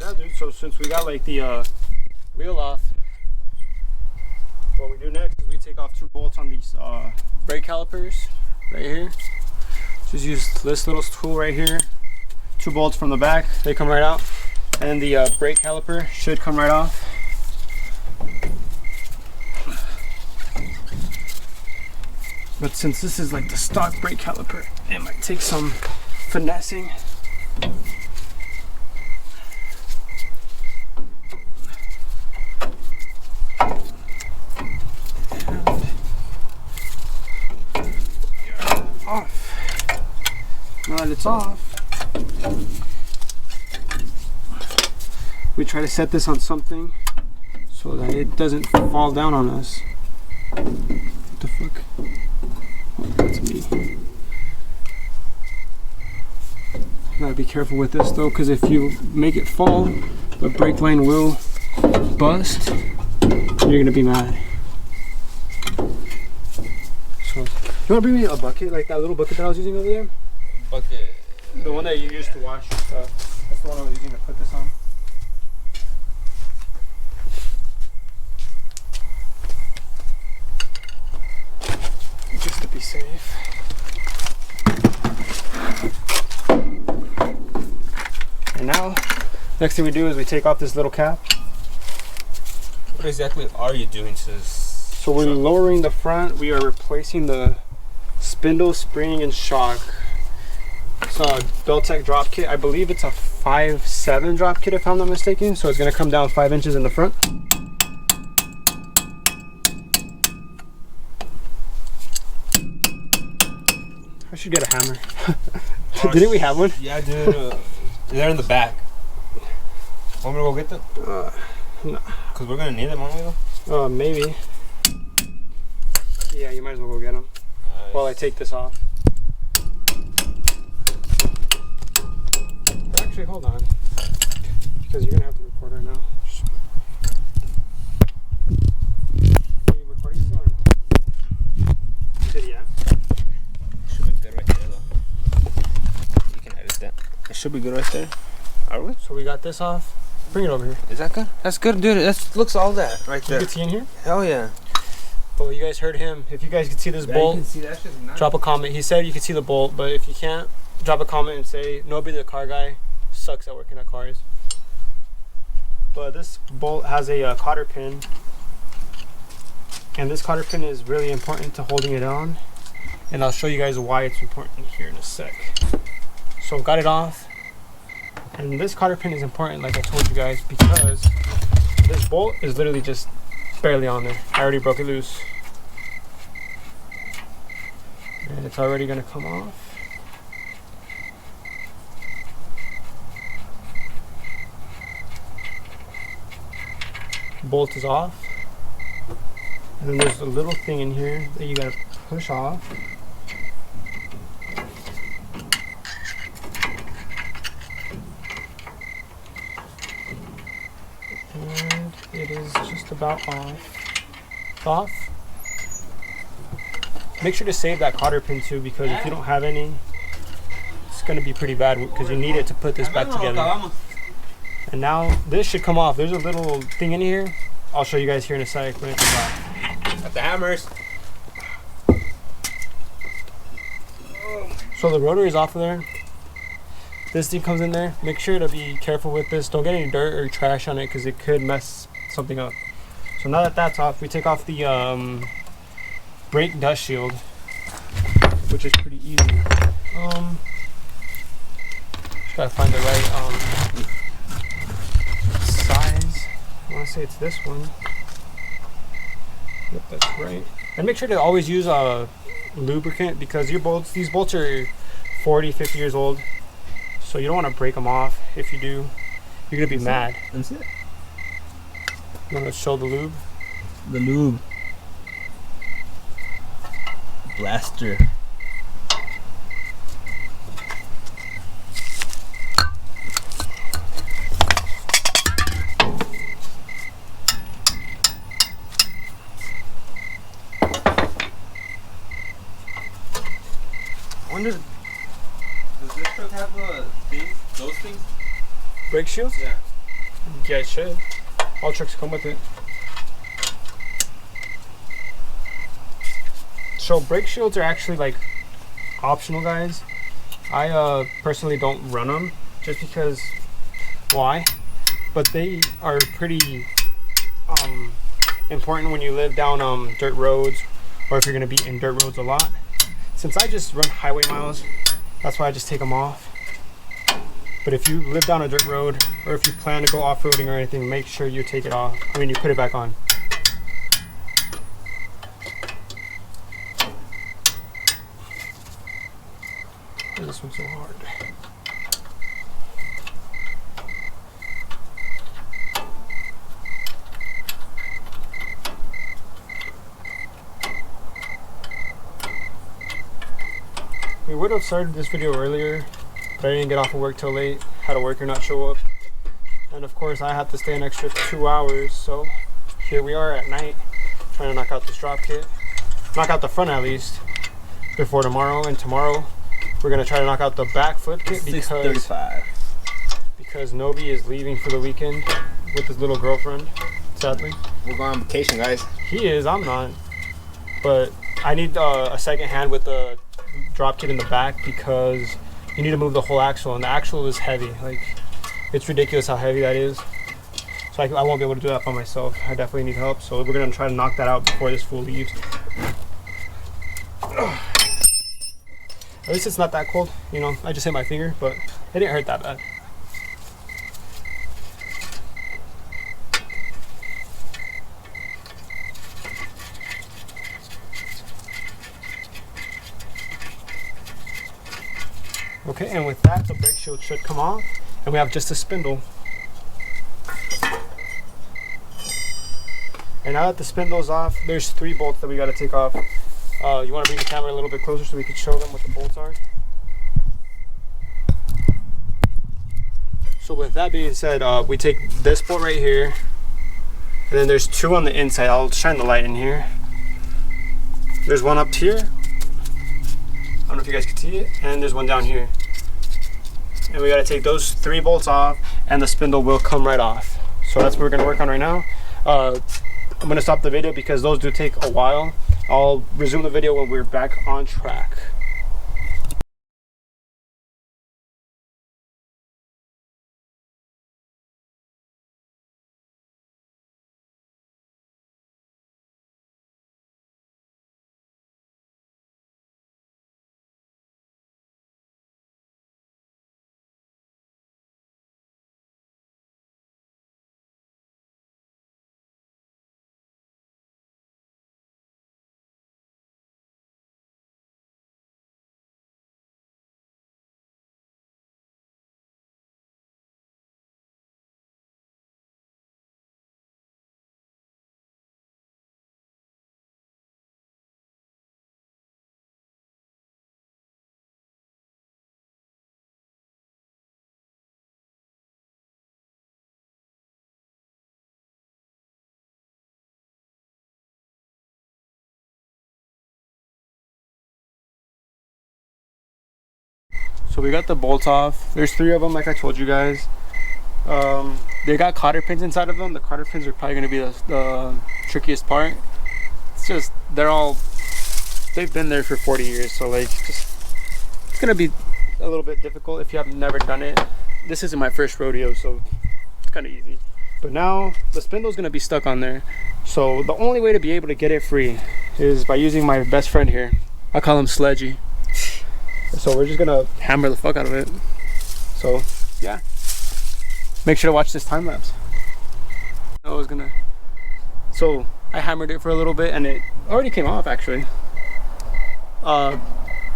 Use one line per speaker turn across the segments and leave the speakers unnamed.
Yeah, dude. So since we got like the wheel off, what we do next is we take off 2 bolts on these brake calipers right here. Just use this little tool right here. 2 bolts from the back, they come right out, and the brake caliper should come right off. But since this is like the stock brake caliper, it might take some finessing. Off. Now that it's off, we try to set this on something so that it doesn't fall down on us. What the fuck? Oh, that's me. Gotta be careful with this though, because if you make it fall, the brake line will bust. You're gonna be mad. So, you wanna bring me a bucket, like that little bucket that I was using over there?
Bucket.
The one that you used to wash stuff. That's the one I was using to put this on. Just to be safe. And now, next thing we do is we take off this little cap.
What exactly are you doing to this?
So we're lowering the front. We are replacing the spindle, spring, and shock. It's a Belltech drop kit. I believe it's a 5.7 drop kit if I'm not mistaken. So it's going to come down 5 inches in the front. I should get a hammer. Didn't we have one?
Yeah, dude. They're in the back. Want me to go get them?
No.
Because we're going to need them, aren't we though?
Maybe. Yeah, you might as well go get them.
Nice.
While I take this off. Actually, hold on. Because you're going to have to record right now. Are you recording still or no? You said yeah?
Should be good right there though. You can edit that. It should be good right there. Are we?
So we got this off. Bring it over here.
Is that good? That's good, dude. That looks all that right there.
You can see in here?
Hell yeah.
Well, you guys heard him. If you guys can see this bolt,
You can see that shit's nice.
drop a comment. He said you can see the bolt, but if you can't, drop a comment and say, nobody the car guy sucks at working at cars. But this bolt has a cotter pin, and this cotter pin is really important to holding it on, and I'll show you guys why it's important here in a sec. So got it off, and this cotter pin is important, like I told you guys, because this bolt is literally just barely on there. I already broke it loose, and it's already gonna come off. Bolt is off, and then there's a little thing in here that you gotta push off. And it is just about off. Make sure to save that cotter pin too, because if you don't have any, it's gonna be pretty bad because you need it to put this back together. And now this should come off. There's a little thing in here. I'll show you guys here in a sec when it comes off.
Got the hammers.
So the rotary is off of there. This thing comes in there. Make sure to be careful with this. Don't get any dirt or trash on it because it could mess something up. So now that that's off, we take off the brake dust shield, which is pretty easy. Just gotta find the right size. I want to say it's this one. Yep, that's right. And make sure to always use a lubricant because these bolts are 40, 50 years old. So you don't want to break them off. If you do, you're gonna be mad.
That's it.
You want to show the lube?
The lube. Blaster. I wonder, does this truck have those things?
Brake shields?
Yeah.
Yeah, it should. All trucks come with it. So brake shields are actually like optional, guys. I personally don't run them just because why? But they are pretty important when you live down dirt roads, or if you're gonna be in dirt roads a lot. Since I just run highway miles, that's why I just take them off. But if you live down a dirt road, or if you plan to go off-roading or anything, make sure you take it off. I mean, you put it back on. Oh, this one's so hard. We would have started this video earlier, but I didn't get off of work till late. Had a worker not show up. And of course I had to stay an extra 2 hours, so here we are at night trying to knock out this drop kit. Knock out the front at least before tomorrow, and tomorrow we're gonna try to knock out the back flip kit because Nobi is leaving for the weekend with his little girlfriend, sadly.
We're going on vacation, guys.
He is, I'm not. But I need a second hand with the drop kit in the back because you need to move the whole axle, and the axle is heavy. Like, it's ridiculous how heavy that is. So I won't be able to do that by myself. I definitely need help. So we're gonna try to knock that out before this fool leaves. At least it's not that cold. You know, I just hit my finger, but it didn't hurt that bad. Okay, and with that, the brake shield should come off, and we have just a spindle. And now that the spindle's off, there's 3 bolts that we got to take off. You want to bring the camera a little bit closer so we can show them what the bolts are? So with that being said, we take this bolt right here, and then there's 2 on the inside. I'll shine the light in here. There's one up here. I don't know if you guys can see it, and there's one down here. And we got to take those 3 bolts off, and the spindle will come right off. So that's what we're going to work on right now. I'm going to stop the video because those do take a while. I'll resume the video when we're back on track. So we got the bolts off. There's 3 of them, like I told you guys. They got cotter pins inside of them. The cotter pins are probably going to be the trickiest part. It's just, they've been there for 40 years. So like, it's going to be a little bit difficult if you have never done it. This isn't my first rodeo, so it's kind of easy. But now the spindle's going to be stuck on there. So the only way to be able to get it free is by using my best friend here. I call him Sledgy. So we're just gonna hammer the fuck out of it. So yeah, make sure to watch this time lapse. So I hammered it for a little bit and it already came off actually.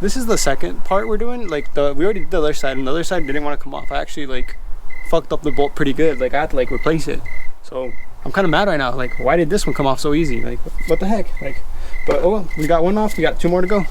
This is the second part we're doing. Like we already did the other side, and the other side didn't want to come off. I actually like fucked up the bolt pretty good. Like I had to like replace it. So I'm kind of mad right now. Like, why did this one come off so easy? Like, what the heck? Like, but oh well, we got one off. We got 2 more to go.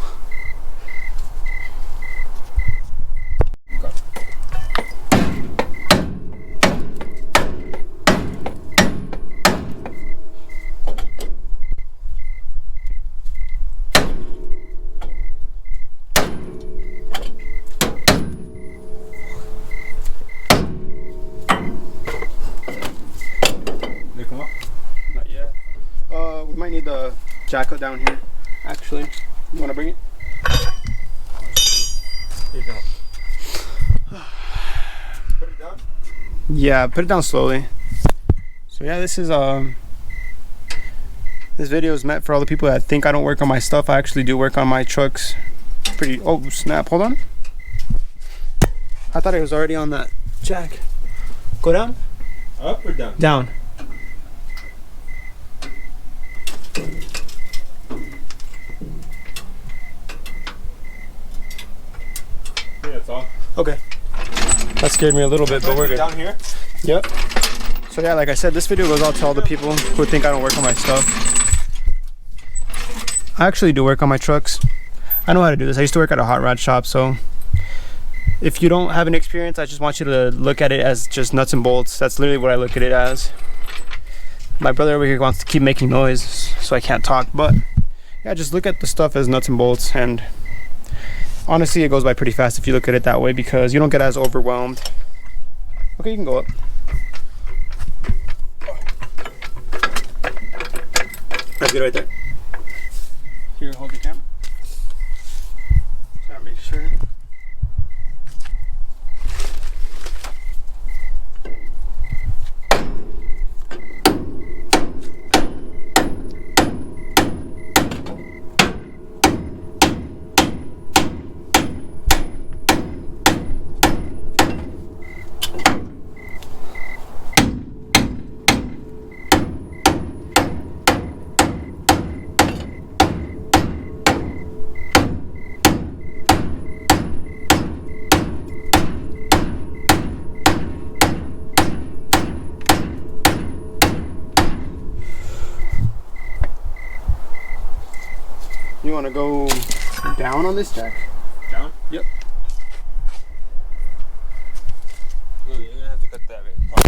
might need the jacket down here. Actually, you want to bring it?
Here you go. Put it down?
Yeah, put it down slowly. So yeah, this is this video is meant for all the people that think I don't work on my stuff. I actually do work on my trucks. Pretty, oh snap, hold on. I thought it was already on that jack. Go down?
Up or down?
Down.
Yeah, that's all.
Okay. That scared me a little bit, but we're good.
Down here?
Yep. So yeah, like I said, this video goes out to all the people who think I don't work on my stuff. I actually do work on my trucks. I know how to do this. I used to work at a hot rod shop, so if you don't have any experience, I just want you to look at it as just nuts and bolts. That's literally what I look at it as. My brother over here wants to keep making noise, so I can't talk, but yeah, just look at the stuff as nuts and bolts, and honestly, it goes by pretty fast if you look at it that way because you don't get as overwhelmed. Okay, you can go up. That's good right there. Here, hold the camera. Gotta make sure. You want to go down on this jack?
Down?
Yep.
No, you're gonna have to cut that part.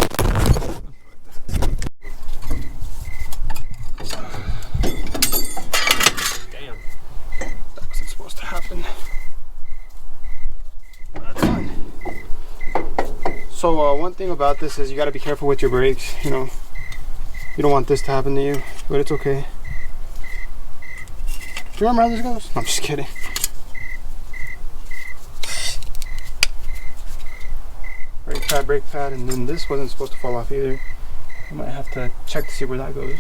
Damn.
That wasn't supposed to happen. That's fine. So one thing about this is you got to be careful with your brakes. You know, you don't want this to happen to you, but it's okay. Do you remember how this goes? I'm just kidding. Brake pad, and then this wasn't supposed to fall off either. I might have to check to see where that goes.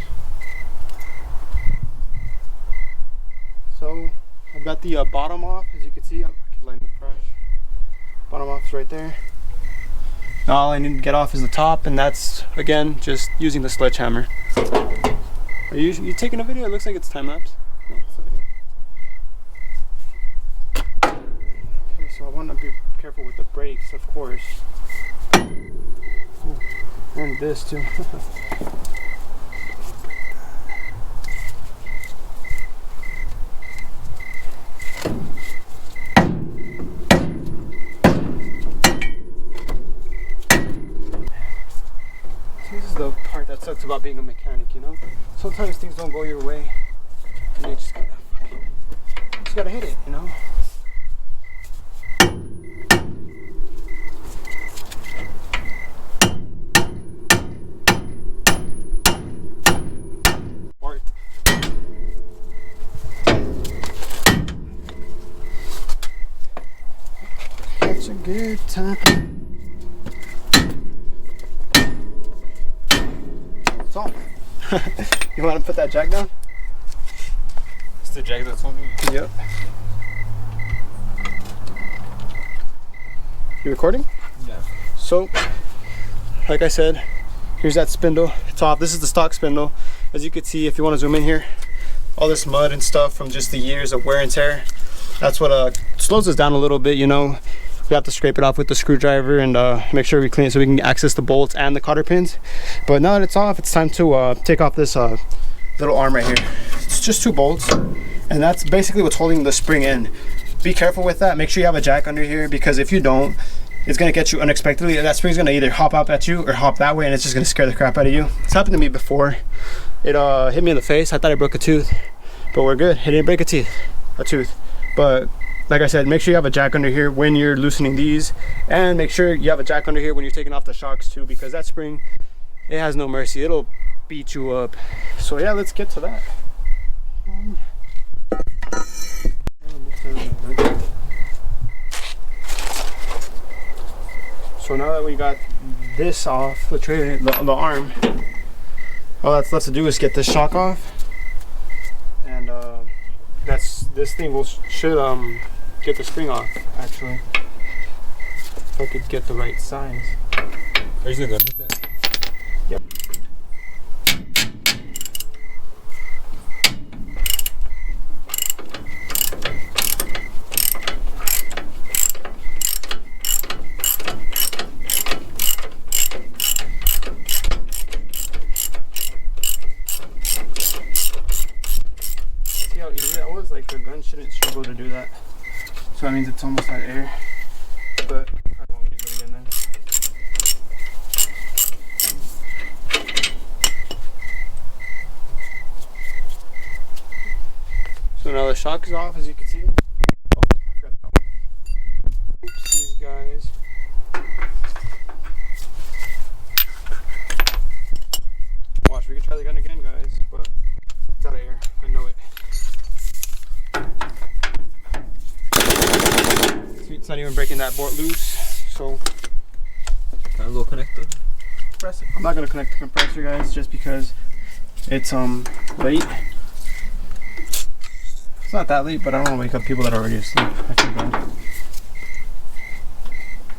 So I've got the bottom off, as you can see. I can lighten the fresh. Bottom off is right there. Now all I need to get off is the top, and that's again just using the sledgehammer. Are you taking a video? It looks like it's time lapse. No, it's a video. Okay, so I want to be careful with the brakes, of course. Ooh, and this too. This is the part that sucks about being a mechanic, you know? Sometimes things don't go your way, and you just gotta hit it, you know? It's a good time. That's all. You want to put that jack down?
It's the jack that's holding you?
Yep. You recording?
Yeah.
So, like I said, here's that spindle. It's off. This is the stock spindle. As you can see, if you want to zoom in here, all this mud and stuff from just the years of wear and tear. That's what slows us down a little bit, you know. We have to scrape it off with the screwdriver and make sure we clean it so we can access the bolts and the cotter pins. But now that it's off, it's time to take off this little arm right here. It's just 2 bolts, and that's basically what's holding the spring in. Be careful with that. Make sure you have a jack under here, because if you don't, it's going to get you unexpectedly. That spring's going to either hop up at you or hop that way, and it's just going to scare the crap out of you. It's happened to me before. It hit me in the face. I thought I broke a tooth, but we're good. It didn't break a tooth. But like I said, make sure you have a jack under here when you're loosening these, and make sure you have a jack under here when you're taking off the shocks too, because that spring, it has no mercy. It'll beat you up. So yeah, let's get to that. So now that we got this off, the arm, all that's left to do is get this shock off, and this thing should get the spring off. Actually, if I could get the right size.
Are you still good with that?
Yep. See how easy that was? Like the gun shouldn't struggle to do that. So that means it's almost out of air. But I won't use it again then. So now the shock is off, as you can see. Oh, I forgot that one. Oopsies, guys. Watch, we can try the gun again, guys, but it's out of air. I know it. See, it's not even breaking that bolt loose, so.
Can I go connect the compressor?
I'm not gonna connect the compressor, guys, just because it's late. It's not that late, but I don't want to wake up people that are already asleep. I feel bad.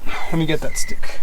Let me get that stick.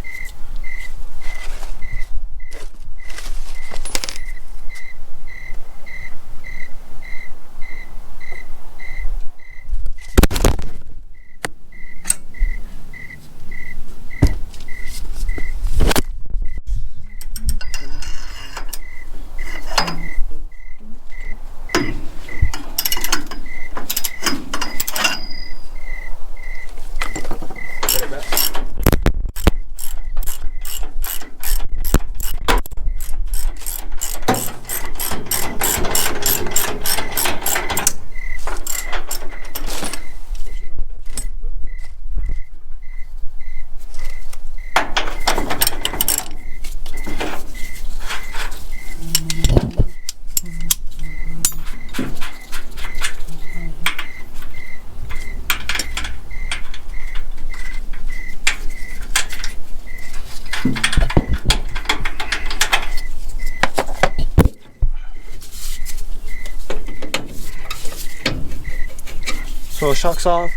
So shocks off.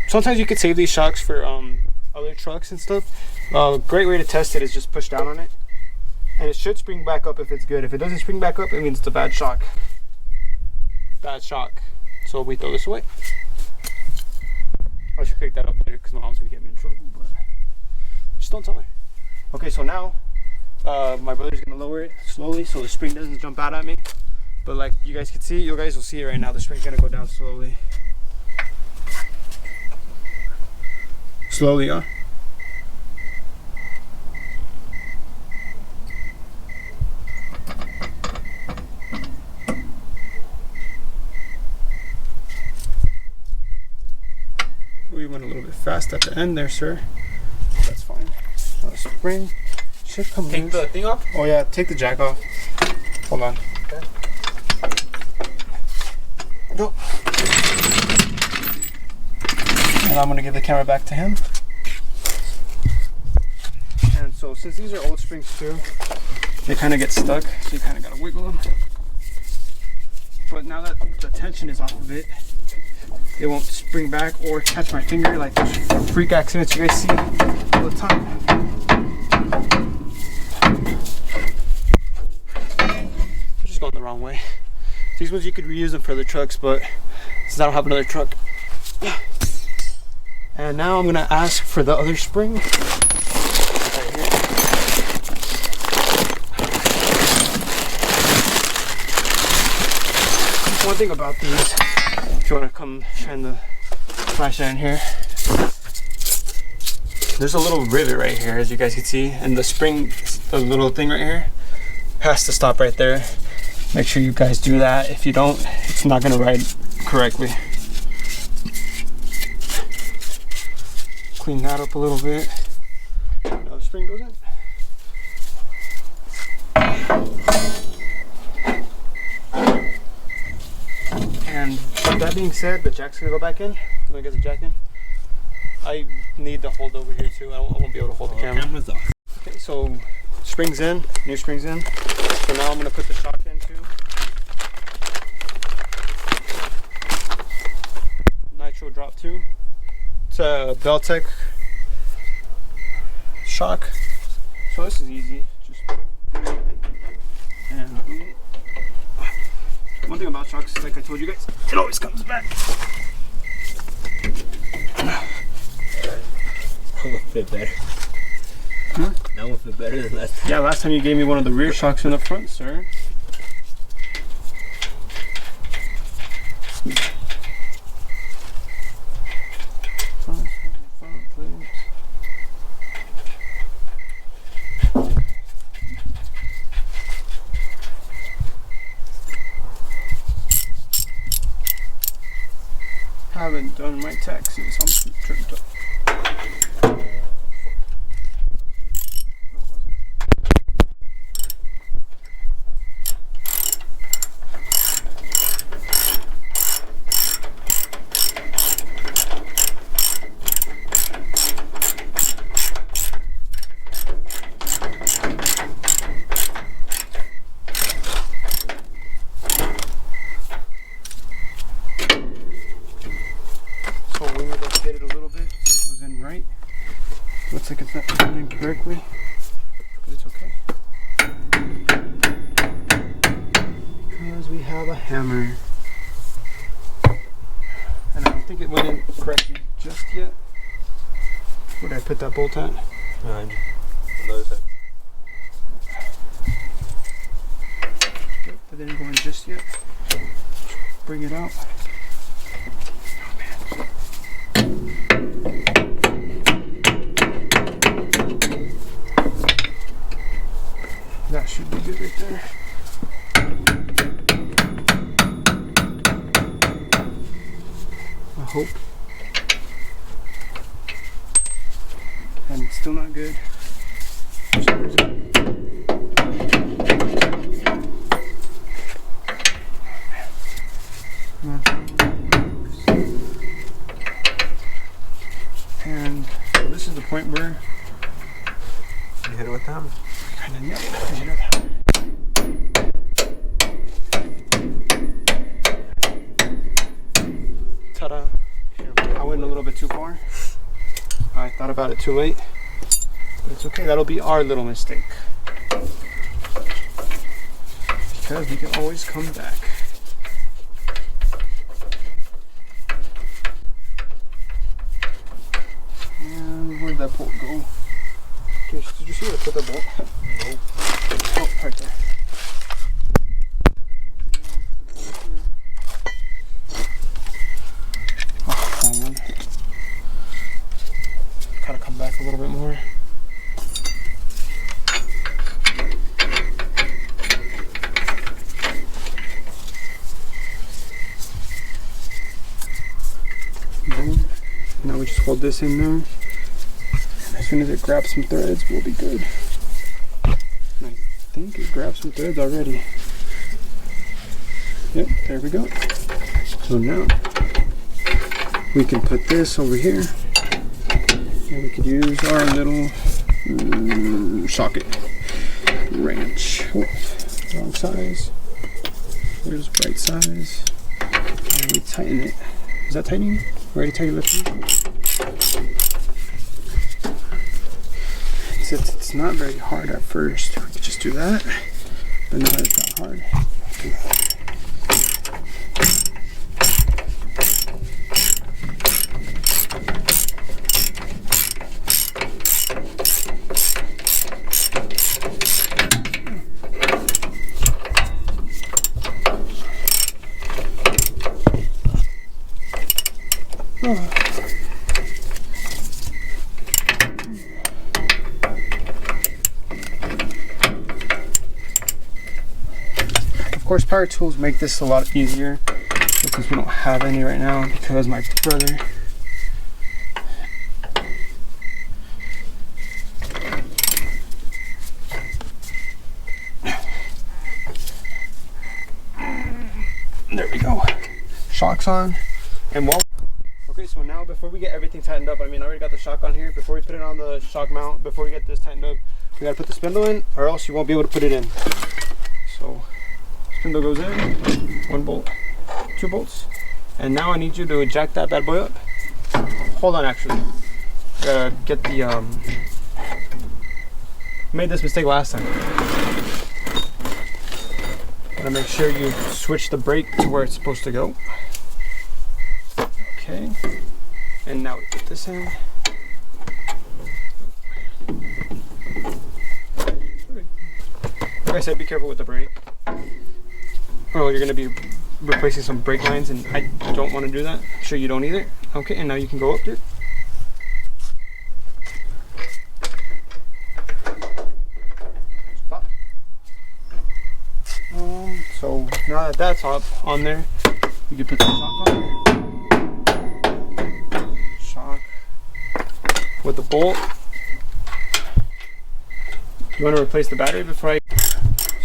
Sometimes you could save these shocks for other trucks and stuff. Great way to test it is just push down on it, and it should spring back up if it's good. If it doesn't spring back up, it means it's a bad shock. Bad shock. So we throw this away. I should pick that up later because my mom's gonna get me in trouble. But just don't tell her. Okay, so now my brother's gonna lower it slowly so the spring doesn't jump out at me. But like you guys can see, you guys will see it right now. The spring's gonna go down slowly. Slowly, huh? We went a little bit fast at the end there, sir. That's fine. Now the spring should come loose.
Take the thing off?
Oh yeah, take the jack off. Hold on. Okay. Go. And I'm gonna give the camera back to him. And so since these are old springs too, they kind of get stuck, so you kind of gotta wiggle them. But now that the tension is off of it, it won't spring back or catch my finger like those freak accidents you guys see all the time. I'm just going the wrong way. These ones you could reuse them for other trucks, but since I don't have another truck. And now I'm gonna ask for the other spring. Right here. One thing about these, if you want to come shine the flashlight in here, there's a little rivet right here, as you guys can see, and the spring, the little thing right here, has to stop right there. Make sure you guys do that. If you don't, it's not gonna ride correctly. Clean that up a little bit. Now the spring goes in. being said, the jack's gonna go back in. I'm gonna get the jack in. I need to hold over here too. I won't be able to hold the camera.
Camera's off.
Okay, so springs in, new springs in. So now I'm gonna put the shock in too. Nitro drop too. It's a Belltech shock. So this is easy. Just and one thing about shocks, like I told you guys, it always comes back.
That one fit better.
Huh?
That one fit better than last time.
Yeah, last time you gave me one of the rear shocks in the front, sir. Haven't done my taxes. I'm tripped up. Looks like it's not coming correctly, but it's okay. Because we have a hammer. And I don't think it went in correctly just yet. Where did I put that bolt at?
Behind you. On the other side.
Yep, that didn't go in just yet. Bring it out. That should be good right there. I hope. And it's still not good. And so this is the point where
you hit it with the hammer.
Kind of, yeah, because you know that. Ta-da. I went a little bit too far. I thought about it too late. But it's okay, that'll be our little mistake. Because we can always come back. And where'd that bolt go? Did you see where I put the bolt? Nope. Oh, right there. Oh, that one. Kind of come back a little bit more. Boom. Now we just hold this in there. As soon as it grabs some threads, we'll be good. And I think it grabbed some threads already. Yep, there we go. So now we can put this over here, and we could use our little socket wrench. Oh, wrong size. There's right size. And we tighten it. Is that tightening? Already tightened it. It's not very hard at first. We could just do that, but now it's not hard. Oh. Of course, power tools make this a lot easier because we don't have any right now because my brother there we go. Shocks on. And okay, so now before we get everything tightened up, I mean, I already got the shock on here. Before we put it on the shock mount, before we get this tightened up, we gotta put the spindle in, or else you won't be able to put it in. So, spindle goes in, 1 bolt, 2 bolts, and now I need you to jack that bad boy up. Hold on, actually, I gotta get the made this mistake last time. Gotta make sure you switch the brake to where it's supposed to go. Okay, and now we put this in. Like I said, be careful with the brake. Oh, you're gonna be replacing some brake lines, and I don't want to do that. I'm sure you don't either. Okay, and now you can go up, dude. Stop. So now that that's up on there, you can put the shock on there. Shock with the bolt. You want to replace the battery before I.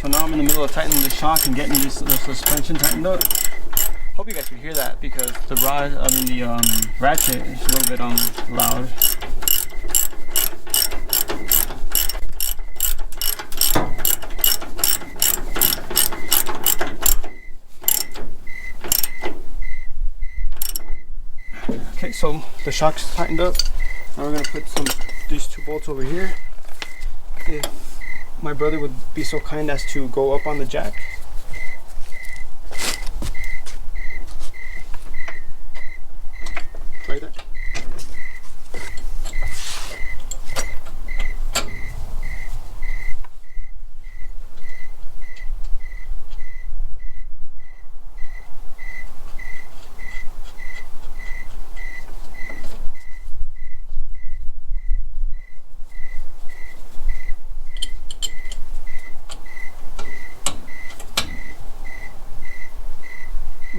So now I'm in the middle of tightening the shock and getting the suspension tightened up. Hope you guys can hear that because the ratchet is a little bit loud. Okay, so the shock's tightened up. Now we're gonna put these 2 bolts over here. If my brother would be so kind as to go up on the jack. Right there.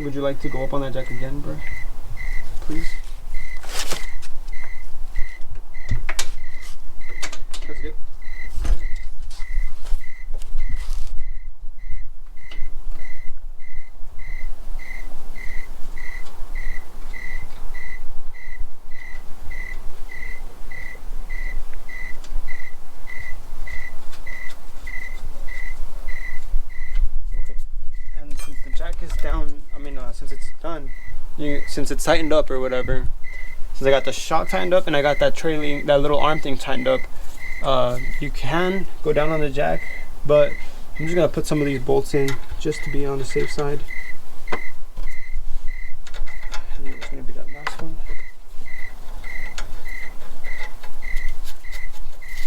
Would you like to go up on that jack again, bro? Please? That's good. Since the jack is down, since it's done, since it's tightened up or whatever, since I got the shock tightened up and I got that little arm thing tightened up, you can go down on the jack, but I'm just gonna put some of these bolts in just to be on the safe side. I think it's gonna be that last one.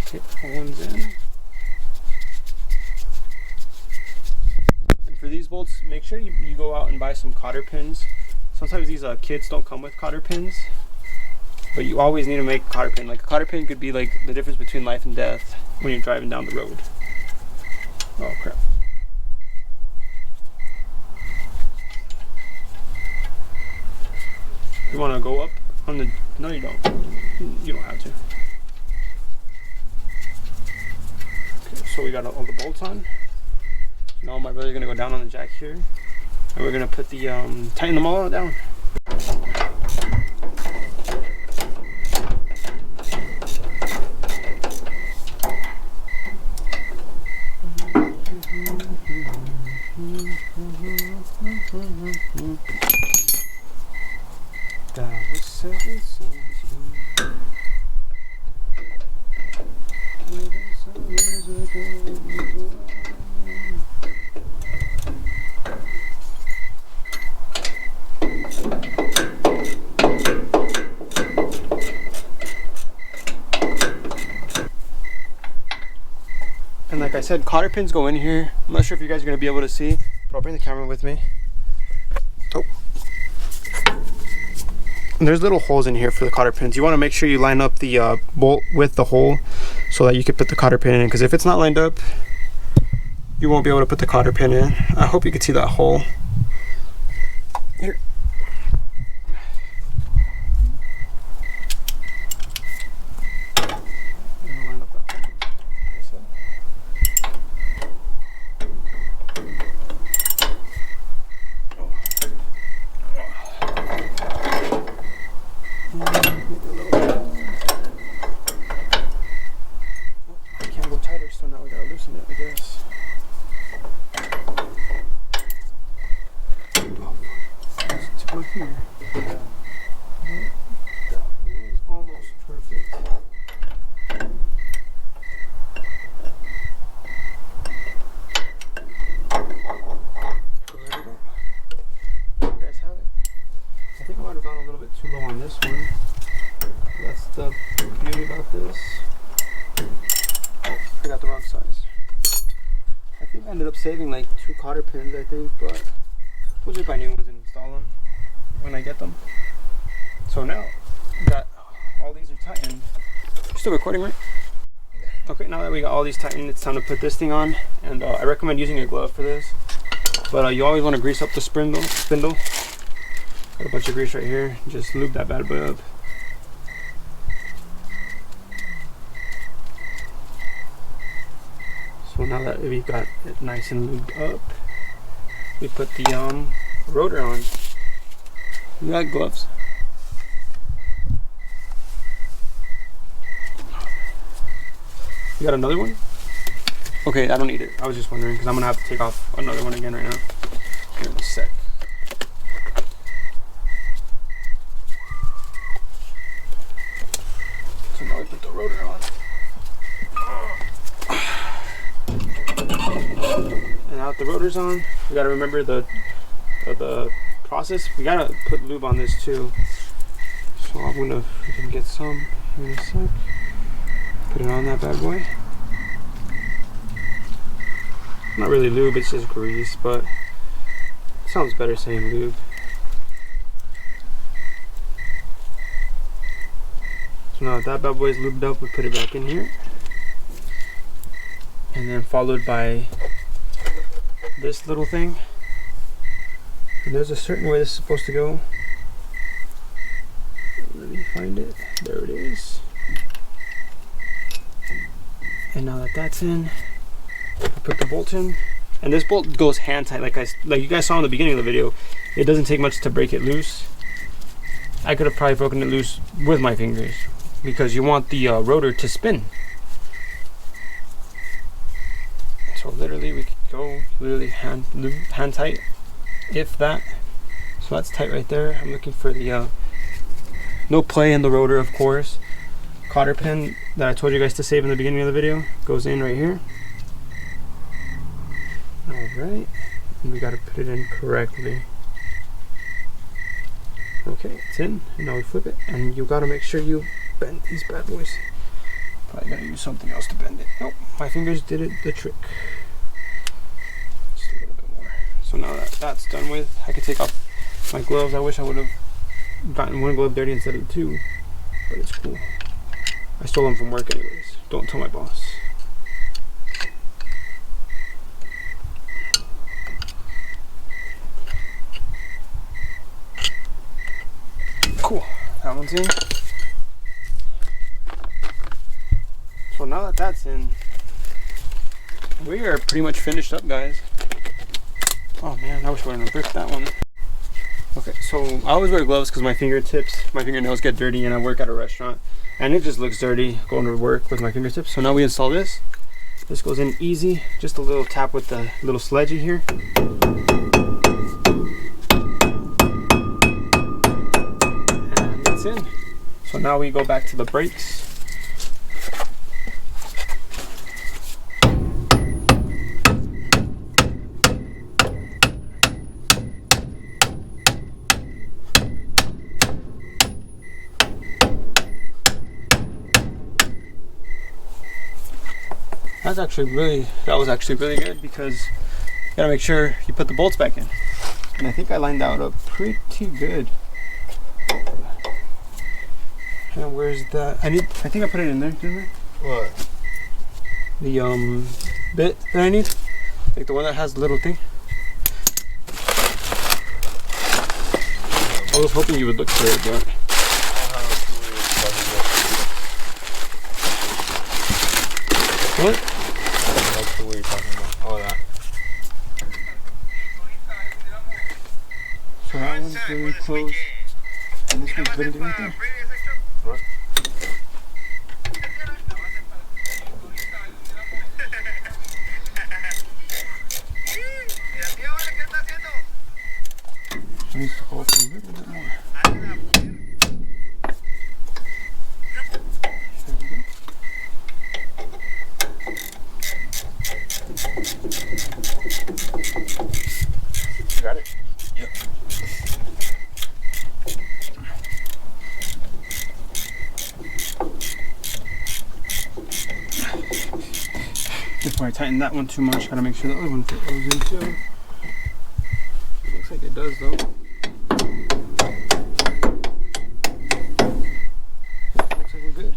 Okay, that one's in. For these bolts, make sure you go out and buy some cotter pins. Sometimes these kits don't come with cotter pins, but you always need to make a cotter pin. Like a cotter pin could be like the difference between life and death when you're driving down the road. Oh crap. You want to go up on the... No, you don't. You don't have to. Okay, so we got all the bolts on. Now my brother's gonna go down on the jack here, and we're gonna put the tighten them all down. And like I said, cotter pins go in here. I'm not sure if you guys are going to be able to see, but I'll bring the camera with me. Oh. And there's little holes in here for the cotter pins. You want to make sure you line up the bolt with the hole so that you can put the cotter pin in, because if it's not lined up, you won't be able to put the cotter pin in. I hope you can see that hole. Here. here, so now we gotta loosen it, I guess. Let's go here. That was almost perfect. I think I might have gone a little bit too low on this one. That's the beauty about this. Oh, I got the wrong size. I think I ended up saving like 2 cotter pins, I think, but we'll just buy new ones and install them when I get them. So now that all these are tightened, you're still recording, right? Okay, now that we got all these tightened, it's time to put this thing on. And I recommend using a glove for this. But you always want to grease up the spindle. Got a bunch of grease right here. Just lube that bad boy up. So now that we've got it nice and lubed up, we put the rotor on. We got gloves. You got another one? Okay, I don't need it. I was just wondering because I'm gonna have to take off another one again right now. Here in a sec. So now we put the rotor on. And now that the rotor's on, we gotta remember the process. We gotta put lube on this too. So I'm gonna get some here in a sec. Put it on that bad boy. Not really lube, it's just grease, but it sounds better saying lube. So now that that bad boy is lubed up, we put it back in here. And then followed by this little thing. And there's a certain way this is supposed to go. Let me find it. There it is. And now that that's in, I put the bolt in, and this bolt goes hand tight, like you guys saw in the beginning of the video. It doesn't take much to break it loose. I could have probably broken it loose with my fingers because you want the rotor to spin. So literally we could go literally hand tight, if that. So that's tight right there. I'm looking for the no play in the rotor, of course. Cotter pin that I told you guys to save in the beginning of the video goes in right here. Alright, and we gotta put it in correctly. Okay, it's in, and now we flip it, and you gotta make sure you bend these bad boys. Probably gotta use something else to bend it. Nope, my fingers did it the trick. Just a little bit more. So now that that's done with, I can take off my gloves. I wish I would have gotten one glove dirty instead of 2, but it's cool. I stole them from work anyways. Don't tell my boss. Cool. That one's in. So now that that's in, we are pretty much finished up, guys. Oh man, I wish I would have ripped that one. Okay, so I always wear gloves because my fingernails get dirty, and I work at a restaurant. And it just looks dirty going to work with my fingertips. So now we install this. This goes in easy. Just a little tap with the little sledgy here. And that's in. So now we go back to the brakes. That was actually really good because you gotta make sure you put the bolts back in. And I think I lined that up pretty good. And where's that? I think I put it in there, didn't I?
What?
The bit that I need? Like the one that has the little thing. I was hoping you would look for it, but what?
What are you talking about? Oh, that.
So that one's really close. And this one's fitting right there.
What?
a little bit more.
Got it? Yep.
Before I tighten that one too much, gotta make sure the other one goes in too. It looks like it does though. Looks like we're good.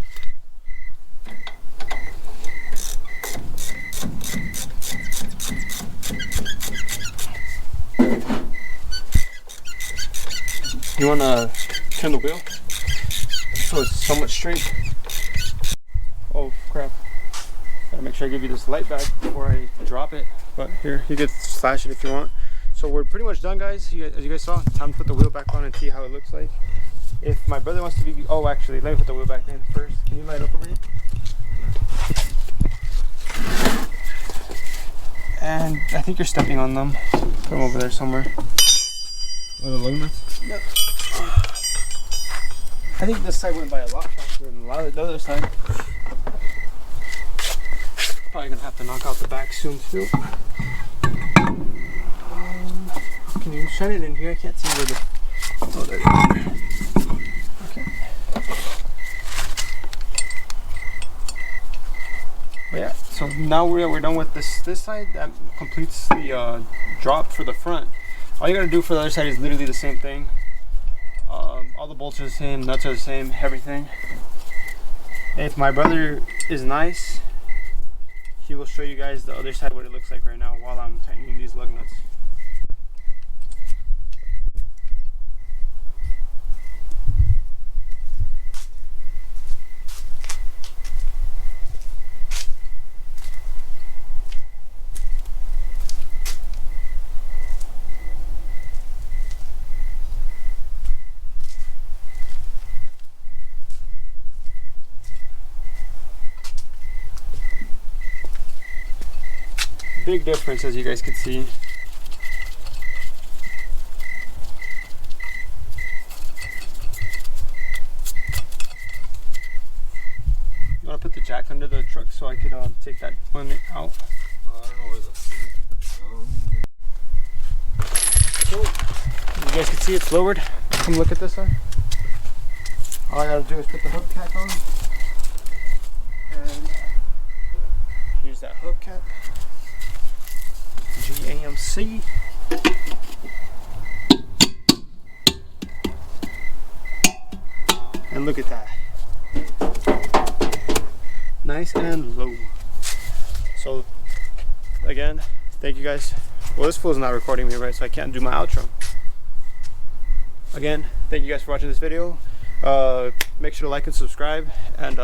You wanna turn the wheel so it's somewhat straight? Oh crap. Gotta make sure I give you this light back before I drop it. But here, you can slash it if you want. So we're pretty much done, guys. As you guys saw, time to put the wheel back on and see how it looks like. If my brother wants to be, oh actually, let me put the wheel back in first. Can you light up over here? And I think you're stepping on them. Put them over there somewhere.
Oh, the lug nuts?
Yep. I think this side went by a lot faster than the other side. Probably gonna have to knock out the back soon too. Can you shut it in here? I can't see where the. Oh, there it is. Okay. But yeah, so now we're done with this side. That completes the drop for the front. All you gotta do for the other side is literally the same thing. All the bolts are the same, nuts are the same, everything. If my brother is nice, he will show you guys the other side what it looks like right now while I'm tightening these lug nuts. Big difference, as you guys can see. You want to put the jack under the truck so I could take that one out?
I don't know where the.
So, you guys can see it's lowered. Come look at this side. All I gotta do is put the hubcap on. And here's that hubcap. GMC. And look at that. Nice and low. So again, thank you guys. Well, this fool's not recording me, right? So I can't do my outro. Again, thank you guys for watching this video. Make sure to like and subscribe and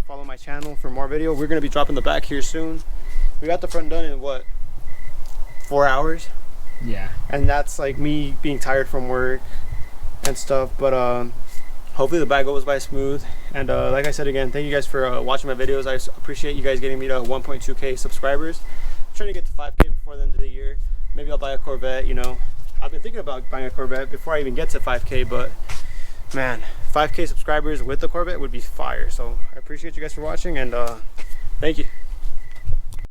follow my channel for more video. We're gonna be dropping the back here soon. We got the front done in what? 4 hours.
Yeah.
And that's like me being tired from work and stuff, but hopefully the back goes by smooth. And like I said again, thank you guys for watching my videos. I appreciate you guys getting me to 1.2k subscribers. I'm trying to get to 5k before the end of the year. Maybe I'll buy a Corvette, you know. I've been thinking about buying a Corvette before I even get to 5k, but man, 5k subscribers with the Corvette would be fire. So I appreciate you guys for watching, and thank you.